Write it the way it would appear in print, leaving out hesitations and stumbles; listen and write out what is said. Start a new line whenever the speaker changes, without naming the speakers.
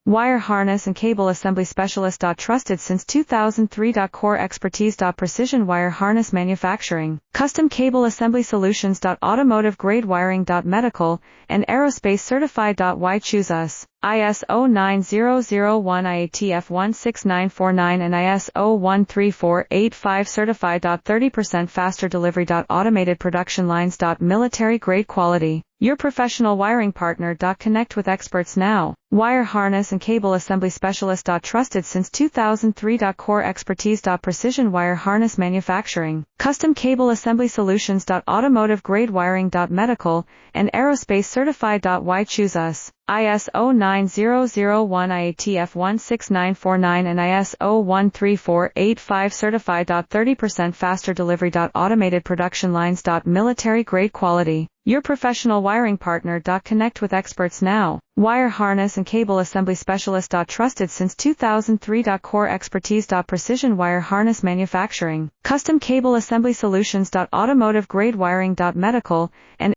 Wire harness and cable assembly specialist. Trusted since 2003. Core expertise. Precision wire harness manufacturing, custom cable assembly solutions. Automotive grade wiring. Medical and aerospace certified. Why choose us? ISO 9001 IATF 16949 and ISO 13485 certified. 30% faster delivery. Automated production lines. Military grade quality. Your professional wiring partner. Connect with experts now. Wire harness and cable assembly specialist. Trusted since 2003. Core expertise. Precision wire harness manufacturing, custom cable assembly solutions. Automotive grade wiring. Medical and aerospace certified. Why choose us? ISO 9001 IATF 16949 and ISO 13485 certified. 30% faster delivery. Automated production lines. Military grade quality. Your professional wiring partner. Connect with experts now. Wire harness and cable assembly specialist. Trusted since 2003. Core expertise. Precision wire harness manufacturing, custom cable assembly solutions. Automotive grade wiring. Medical and